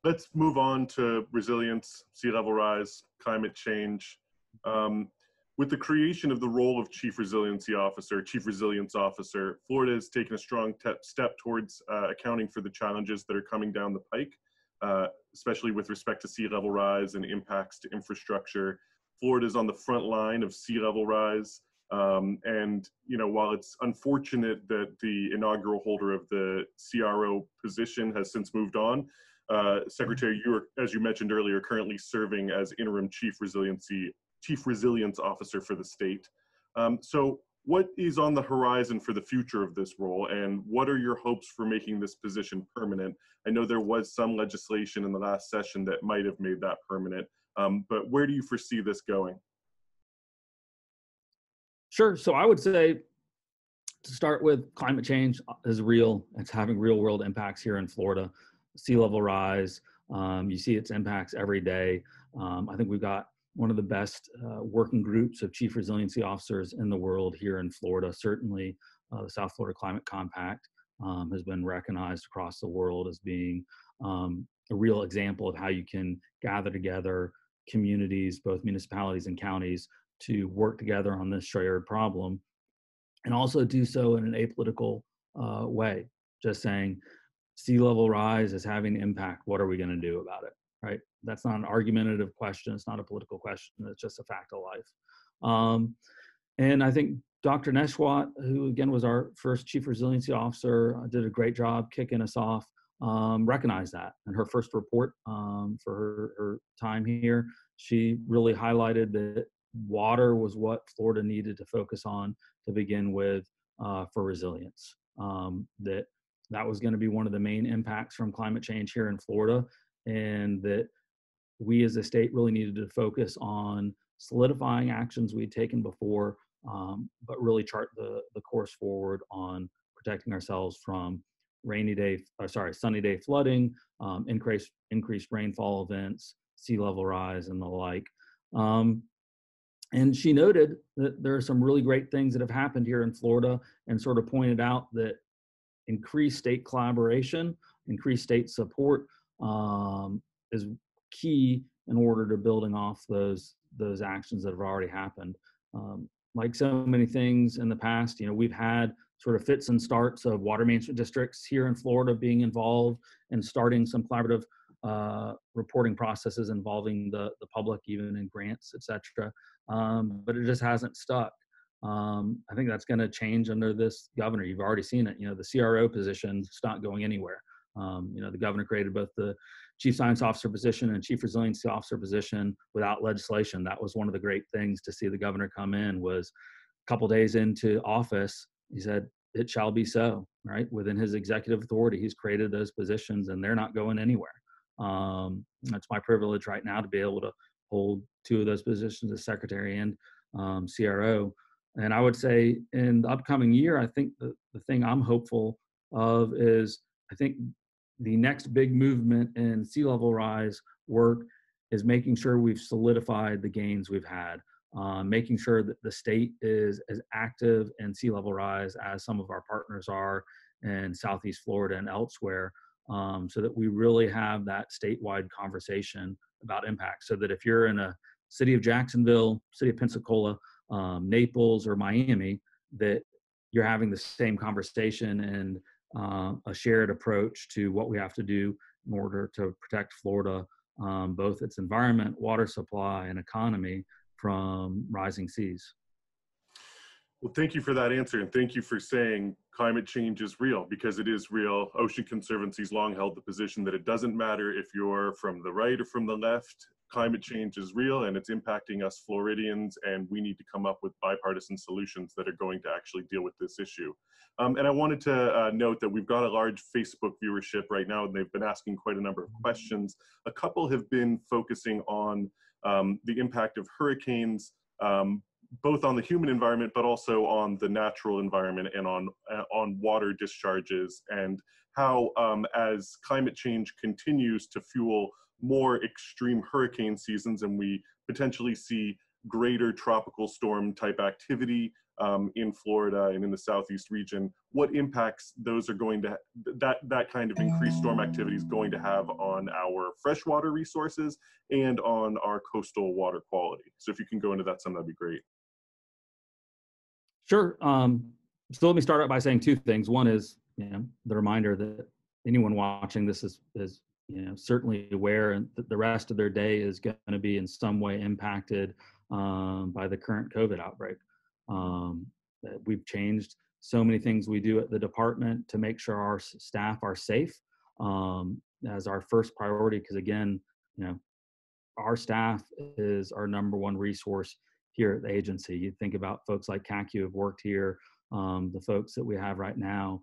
Let's move on to resilience, sea level rise, climate change. With the creation of the role of Chief Resilience Officer, Florida has taken a strong step towards accounting for the challenges that are coming down the pike, especially with respect to sea level rise and impacts to infrastructure. Florida is on the front line of sea level rise. And, you know, while it's unfortunate that the inaugural holder of the CRO position has since moved on, Secretary, you are, as you mentioned earlier, currently serving as Interim Chief Resilience Officer for the state. So what is on the horizon for the future of this role, and what are your hopes for making this position permanent? I know there was some legislation in the last session that might have made that permanent, but where do you foresee this going? Sure. So I would say, to start with, climate change is real. It's having real world impacts here in Florida. Sea level rise, you see its impacts every day. I think we've got one of the best working groups of chief resiliency officers in the world here in Florida. Certainly, the South Florida Climate Compact has been recognized across the world as being a real example of how you can gather together communities, both municipalities and counties, to work together on this shared problem, and also do so in an apolitical way. Just saying, sea level rise is having an impact. What are we going to do about it? Right? That's not an argumentative question. It's not a political question. It's just a fact of life. And I think Dr. Neshwat, who again was our first Chief Resiliency Officer, did a great job kicking us off. Recognized that in her first report for her time here. She really highlighted that water was what Florida needed to focus on to begin with for resilience. That was going to be one of the main impacts from climate change here in Florida, and that we as a state really needed to focus on solidifying actions we'd taken before, but really chart the course forward on protecting ourselves from sunny day flooding, increased rainfall events, sea level rise, and the like. And she noted that there are some really great things that have happened here in Florida, and sort of pointed out that increased state collaboration, increased state support is key in order to building off those actions that have already happened. Like so many things in the past, you know, we've had sort of fits and starts of water management districts here in Florida being involved and starting some collaborative reporting processes involving the public, even in grants, et cetera. But it just hasn't stuck. I think that's going to change under this governor. You've already seen it. You know, the CRO position is not going anywhere. You know, the governor created both the Chief Science Officer position and Chief Resiliency Officer position without legislation. That was one of the great things to see the governor come in. Was a couple days into office, he said, "It shall be so." Right, within his executive authority, he's created those positions, and they're not going anywhere. It's my privilege right now to be able to hold two of those positions as secretary and CRO. And I would say in the upcoming year, I think the thing I'm hopeful of is, I think the next big movement in sea level rise work is making sure we've solidified the gains we've had, making sure that the state is as active in sea level rise as some of our partners are in Southeast Florida and elsewhere, so that we really have that statewide conversation about impact. So that if you're in a city of Jacksonville, city of Pensacola, Naples, or Miami, that you're having the same conversation and a shared approach to what we have to do in order to protect Florida, both its environment, water supply, and economy from rising seas. Well, thank you for that answer, and thank you for saying climate change is real, because it is real. Ocean Conservancy's long held the position that it doesn't matter if you're from the right or from the left. Climate change is real, and it's impacting us Floridians, and we need to come up with bipartisan solutions that are going to actually deal with this issue. And I wanted to note that we've got a large Facebook viewership right now, and they've been asking quite a number of questions. A couple have been focusing on the impact of hurricanes, both on the human environment, but also on the natural environment and on water discharges, and how as climate change continues to fuel more extreme hurricane seasons, and we potentially see greater tropical storm type activity in Florida and in the Southeast region, what impacts those are going to, that kind of increased storm activity is going to have on our freshwater resources and on our coastal water quality. So if you can go into that some, that'd be great. Sure. So let me start out by saying two things. One is, the reminder that anyone watching this is certainly aware, and that the rest of their day is going to be in some way impacted by the current COVID outbreak. We've changed so many things we do at the department to make sure our staff are safe as our first priority, because again, our staff is our number one resource here at the agency. You think about folks like Kacky who have worked here, the folks that we have right now.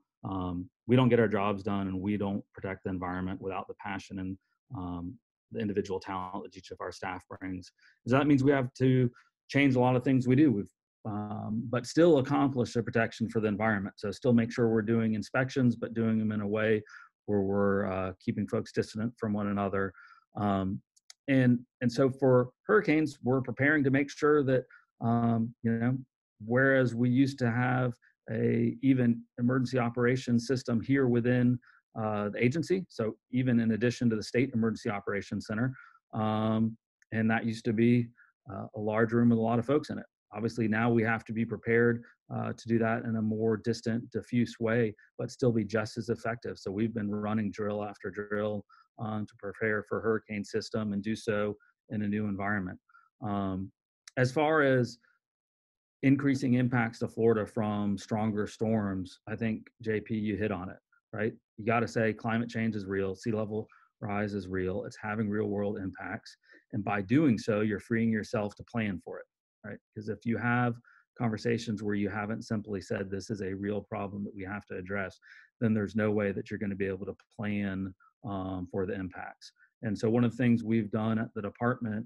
We don't get our jobs done, and we don't protect the environment without the passion and the individual talent that each of our staff brings. So that means we have to change a lot of things we do, but still accomplish the protection for the environment. So still make sure we're doing inspections, but doing them in a way where we're keeping folks distant from one another. And so for hurricanes, we're preparing to make sure that, whereas we used to have a even emergency operations system here within the agency, so even in addition to the State Emergency Operations Center, and that used to be a large room with a lot of folks in it. Obviously now we have to be prepared to do that in a more distant, diffuse way, but still be just as effective. So we've been running drill after drill to prepare for hurricane system and do so in a new environment. As far as increasing impacts to Florida from stronger storms, I think, JP, you hit on it, right? You got to say climate change is real, sea level rise is real, it's having real world impacts. And by doing so, you're freeing yourself to plan for it, right? Because if you have conversations where you haven't simply said this is a real problem that we have to address, then there's no way that you're going to be able to plan for the impacts. And so one of the things we've done at the department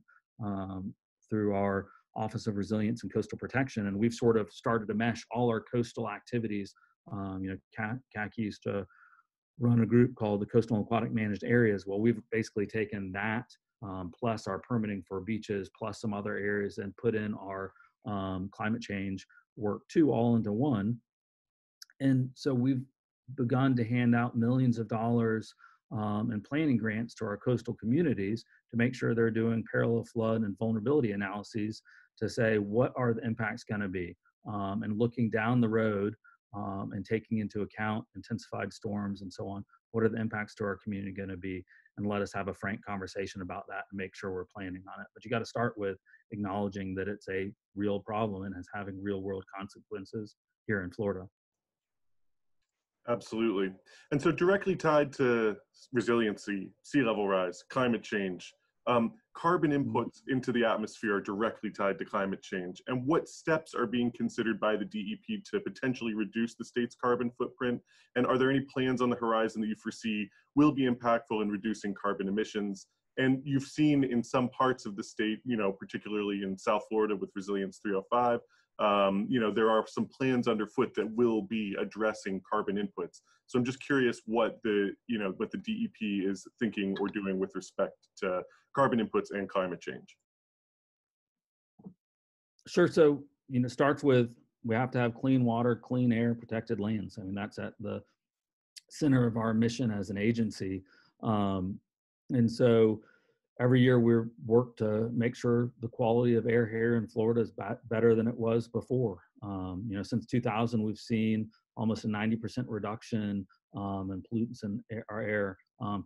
through our Office of Resilience and Coastal Protection, and we've sort of started to mesh all our coastal activities. Kacky used to run a group called the Coastal and Aquatic Managed Areas. Well, we've basically taken that plus our permitting for beaches, plus some other areas, and put in our climate change work too, all into one. And so we've begun to hand out millions of dollars in planning grants to our coastal communities to make sure they're doing parallel flood and vulnerability analyses to say, what are the impacts going to be? And looking down the road and taking into account intensified storms and so on, what are the impacts to our community going to be? And let us have a frank conversation about that and make sure we're planning on it. But you got to start with acknowledging that it's a real problem and is having real world consequences here in Florida. Absolutely. And so directly tied to resiliency, sea level rise, climate change, carbon inputs into the atmosphere are directly tied to climate change. And what steps are being considered by the DEP to potentially reduce the state's carbon footprint? And are there any plans on the horizon that you foresee will be impactful in reducing carbon emissions? And you've seen in some parts of the state, particularly in South Florida with Resilience 305, there are some plans underfoot that will be addressing carbon inputs. So I'm just curious what the DEP is thinking or doing with respect to carbon inputs and climate change. Sure. So, it starts with, we have to have clean water, clean air, protected lands. I mean, that's at the center of our mission as an agency. And so every year we work to make sure the quality of air here in Florida is better than it was before. Since 2000, we've seen almost a 90% reduction in pollutants in our air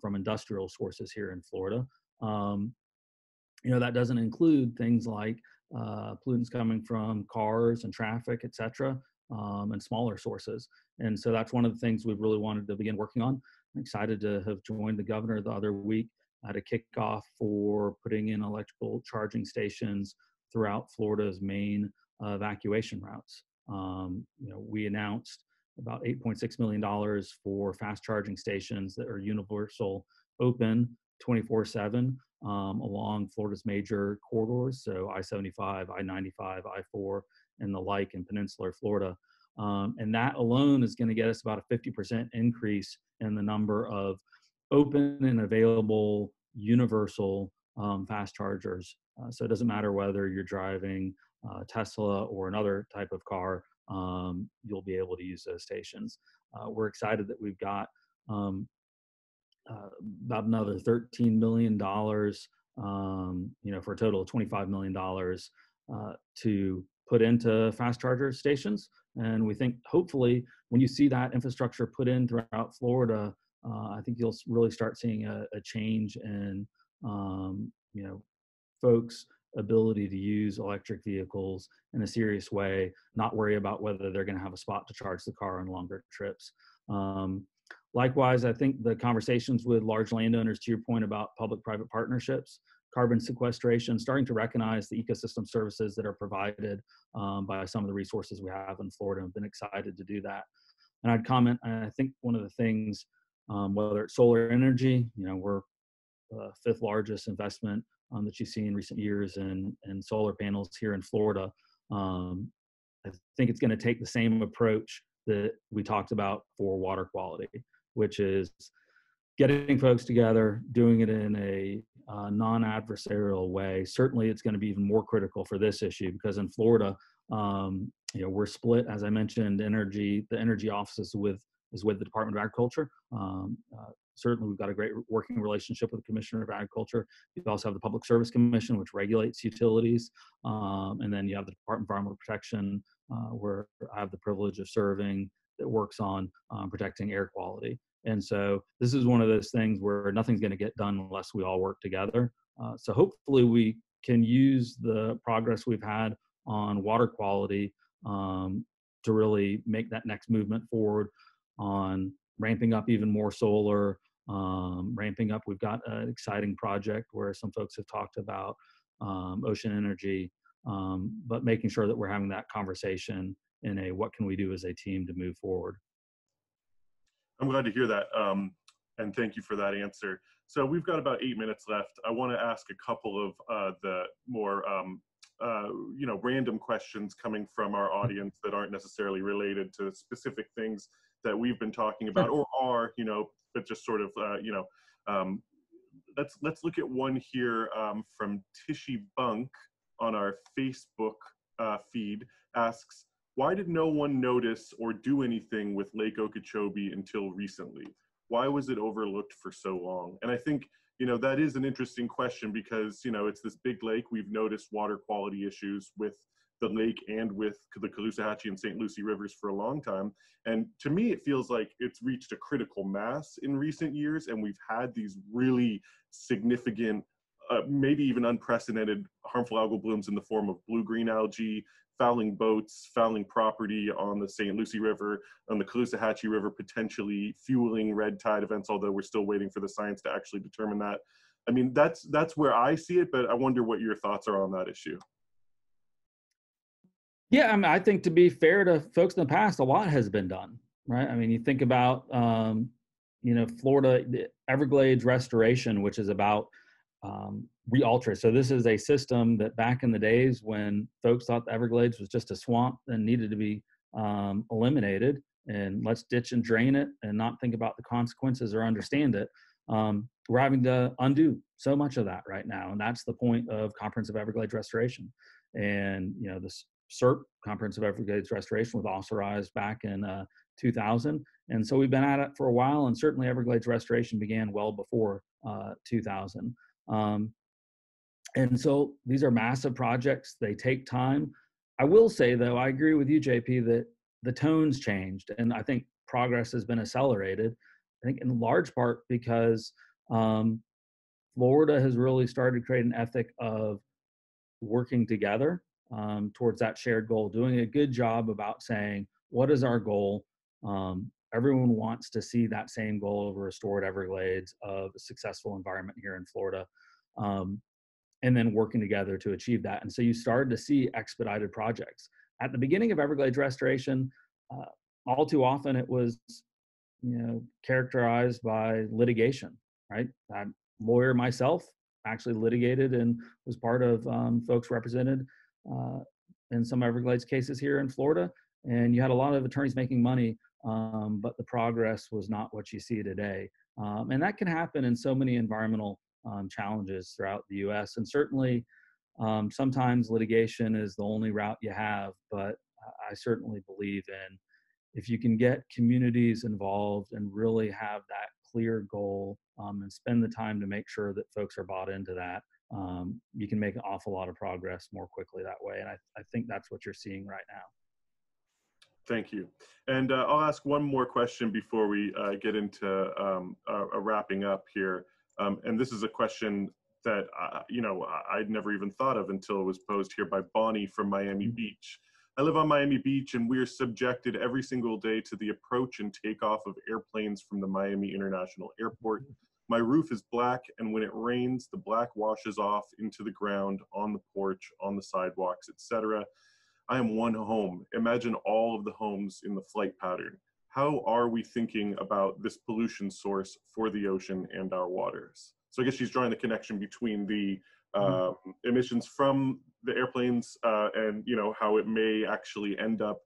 from industrial sources here in Florida. That doesn't include things like pollutants coming from cars and traffic, et cetera, and smaller sources. And so that's one of the things we've really wanted to begin working on. I'm excited to have joined the governor the other week to kick off for putting in electrical charging stations throughout Florida's main evacuation routes. We announced about $8.6 million for fast charging stations that are universal, open 24/7 along Florida's major corridors, so I-75, I-95, I-4, and the like in peninsular Florida. And that alone is going to get us about a 50% increase in the number of open and available universal fast chargers So it doesn't matter whether you're driving Tesla or another type of car, you'll be able to use those stations. We're excited that we've got about another $13 million, for a total of $25 million to put into fast charger stations. And we think hopefully when you see that infrastructure put in throughout Florida, I think you'll really start seeing a change in, folks' ability to use electric vehicles in a serious way, not worry about whether they're going to have a spot to charge the car on longer trips. Likewise, I think the conversations with large landowners, to your point about public-private partnerships, carbon sequestration, starting to recognize the ecosystem services that are provided by some of the resources we have in Florida, and been excited to do that. And I'd comment, I think one of the things, whether it's solar energy, we're the fifth largest investment that you see in recent years in solar panels here in Florida. I think it's going to take the same approach that we talked about for water quality, which is getting folks together, doing it in a non-adversarial way. Certainly, it's going to be even more critical for this issue because in Florida, we're split, as I mentioned, the energy office is with the Department of Agriculture. Certainly, we've got a great working relationship with the Commissioner of Agriculture. You also have the Public Service Commission, which regulates utilities. And then you have the Department of Environmental Protection, where I have the privilege of serving, that works on protecting air quality. And so this is one of those things where nothing's going to get done unless we all work together. So hopefully we can use the progress we've had on water quality to really make that next movement forward on ramping up even more solar, ramping up. We've got an exciting project where some folks have talked about ocean energy, but making sure that we're having that conversation in a what can we do as a team to move forward. I'm glad to hear that, and thank you for that answer. So we've got about 8 minutes left. I want to ask a couple of the more random questions coming from our audience that aren't necessarily related to specific things that we've been talking about or are, but just sort of, let's look at one here from Tishy Bunk on our Facebook feed. Asks, why did no one notice or do anything with Lake Okeechobee until recently? Why was it overlooked for so long? And I think, that is an interesting question because, it's this big lake. We've noticed water quality issues with the lake and with the Caloosahatchee and St. Lucie rivers for a long time. And to me, it feels like it's reached a critical mass in recent years. And we've had these really significant, maybe even unprecedented harmful algal blooms in the form of blue-green algae, fouling boats, fouling property on the St. Lucie River, on the Caloosahatchee River, potentially fueling red tide events, although we're still waiting for the science to actually determine that. I mean, that's where I see it, but I wonder what your thoughts are on that issue. Yeah, I mean, I think to be fair to folks in the past, a lot has been done, right? I mean, you think about, Florida, the Everglades restoration, which is about re-alter. So this is a system that back in the days when folks thought the Everglades was just a swamp and needed to be eliminated, and let's ditch and drain it and not think about the consequences or understand it. We're having to undo so much of that right now. And that's the point of Comprehensive Everglades Restoration. And, this CERP, Comprehensive Everglades Restoration, was authorized back in 2000. And so we've been at it for a while, and certainly Everglades Restoration began well before 2000. And so these are massive projects. They take time. I will say, though, I agree with you, JP, that the tone's changed, and I think progress has been accelerated. I think in large part because Florida has really started to create an ethic of working together towards that shared goal, doing a good job about saying, what is our goal? Everyone wants to see that same goal of a restored Everglades, of a successful environment here in Florida, and then working together to achieve that. And so you started to see expedited projects. At the beginning of Everglades restoration, all too often it was, characterized by litigation, right? I'm a lawyer myself, actually litigated and was part of folks represented in some Everglades cases here in Florida. And you had a lot of attorneys making money, but the progress was not what you see today. And that can happen in so many environmental challenges throughout the U.S. And certainly Sometimes litigation is the only route you have, but I certainly believe in if you can get communities involved and really have that clear goal and spend the time to make sure that folks are bought into that, you can make an awful lot of progress more quickly that way. And I think that's what you're seeing right now. Thank you. And I'll ask one more question before we get into a wrapping up here. And this is a question that, I'd never even thought of until it was posed here by Bonnie from Miami Beach. I live on Miami Beach, and we are subjected every single day to the approach and takeoff of airplanes from the Miami International Airport. My roof is black, and when it rains, the black washes off into the ground, on the porch, on the sidewalks, etc. I am one home. Imagine all of the homes in the flight pattern. How are we thinking about this pollution source for the ocean and our waters? So I guess she's drawing the connection between the emissions from the airplanes and how it may actually end up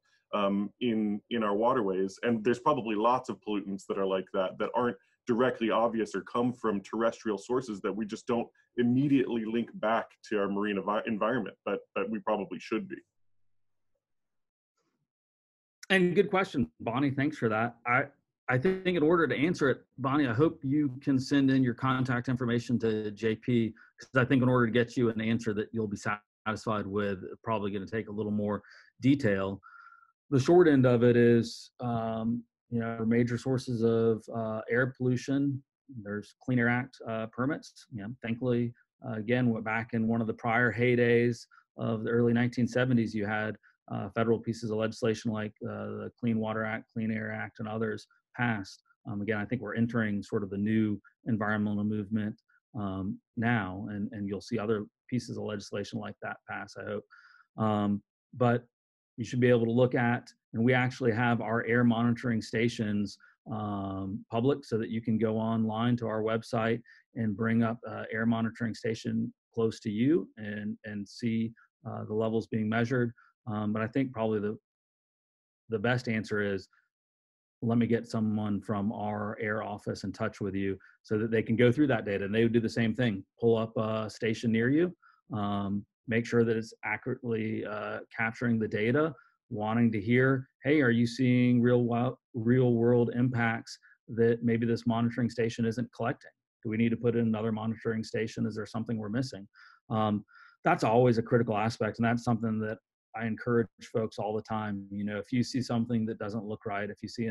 in our waterways. And there's probably lots of pollutants that are like that aren't directly obvious or come from terrestrial sources that we just don't immediately link back to our marine environment, but we probably should be. And good question, Bonnie. Thanks for that. I think in order to answer it, Bonnie, I hope you can send in your contact information to JP, because I think in order to get you an answer that you'll be satisfied with, probably going to take a little more detail. The short end of it is, major sources of air pollution. There's Clean Air Act permits. Thankfully, again, back in one of the prior heydays of the early 1970s, you had federal pieces of legislation like the Clean Water Act, Clean Air Act, and others passed. Again, I think we're entering sort of the new environmental movement now, and you'll see other pieces of legislation like that pass, I hope. But you should be able to look at, and we actually have our air monitoring stations public, so that you can go online to our website and bring up air monitoring station close to you and see the levels being measured. But I think probably the best answer is, let me get someone from our air office in touch with you so that they can go through that data, and they would do the same thing. Pull up a station near you, make sure that it's accurately capturing the data, wanting to hear, hey, are you seeing real world impacts that maybe this monitoring station isn't collecting? Do we need to put in another monitoring station? Is there something we're missing? That's always a critical aspect, and that's something that I encourage folks all the time. If you see something that doesn't look right, if you see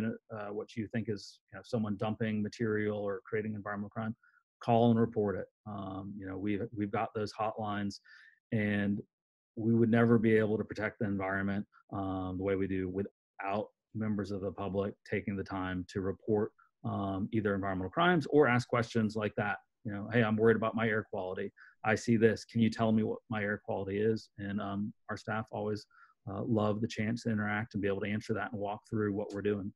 what you think is someone dumping material or creating environmental crime, call and report it. We've got those hotlines, and we would never be able to protect the environment the way we do without members of the public taking the time to report either environmental crimes or ask questions like that. Hey, I'm worried about my air quality. I see this. Can you tell me what my air quality is? And our staff always love the chance to interact and be able to answer that and walk through what we're doing.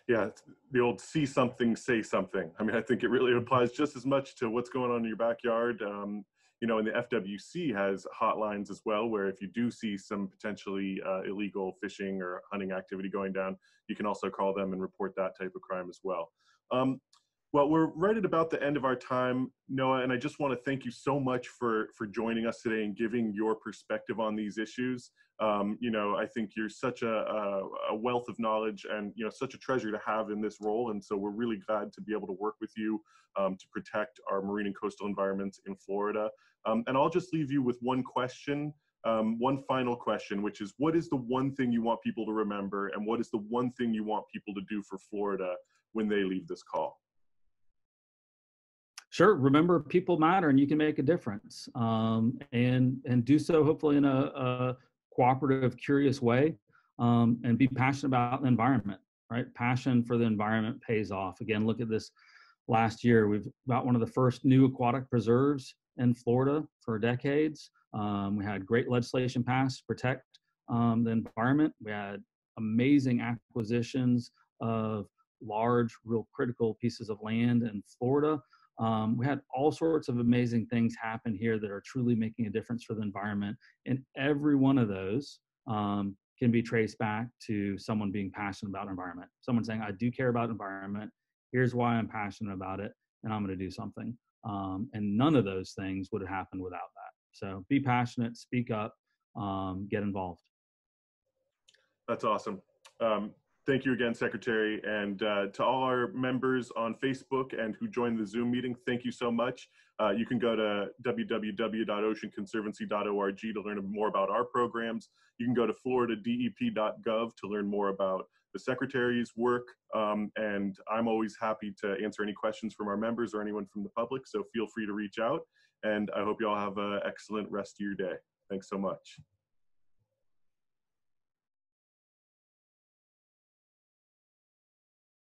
Yeah, the old see something, say something. I mean, I think it really applies just as much to what's going on in your backyard. And the FWC has hotlines as well, where if you do see some potentially illegal fishing or hunting activity going down, you can also call them and report that type of crime as well. Well, we're right at about the end of our time, Noah, and I just want to thank you so much for joining us today and giving your perspective on these issues. I think you're such a wealth of knowledge and, such a treasure to have in this role. And so we're really glad to be able to work with you to protect our marine and coastal environments in Florida. And I'll just leave you with one question, one final question, which is, what is the one thing you want people to remember, and what is the one thing you want people to do for Florida when they leave this call? Sure. Remember, people matter, and you can make a difference, and do so hopefully in a cooperative, curious way, and be passionate about the environment, right? Passion for the environment pays off. Again, look at this last year. We've got one of the first new aquatic preserves in Florida for decades. We had great legislation passed to protect the environment. We had amazing acquisitions of large, real critical pieces of land in Florida. We had all sorts of amazing things happen here that are truly making a difference for the environment. And every one of those can be traced back to someone being passionate about environment. Someone saying, I do care about environment. Here's why I'm passionate about it, and I'm going to do something. And none of those things would have happened without that. So be passionate, speak up, get involved. That's awesome. Thank you again, Secretary. And to all our members on Facebook and who joined the Zoom meeting, thank you so much. You can go to www.oceanconservancy.org to learn more about our programs. You can go to floridadep.gov to learn more about the Secretary's work. And I'm always happy to answer any questions from our members or anyone from the public, so feel free to reach out. And I hope you all have an excellent rest of your day. Thanks so much.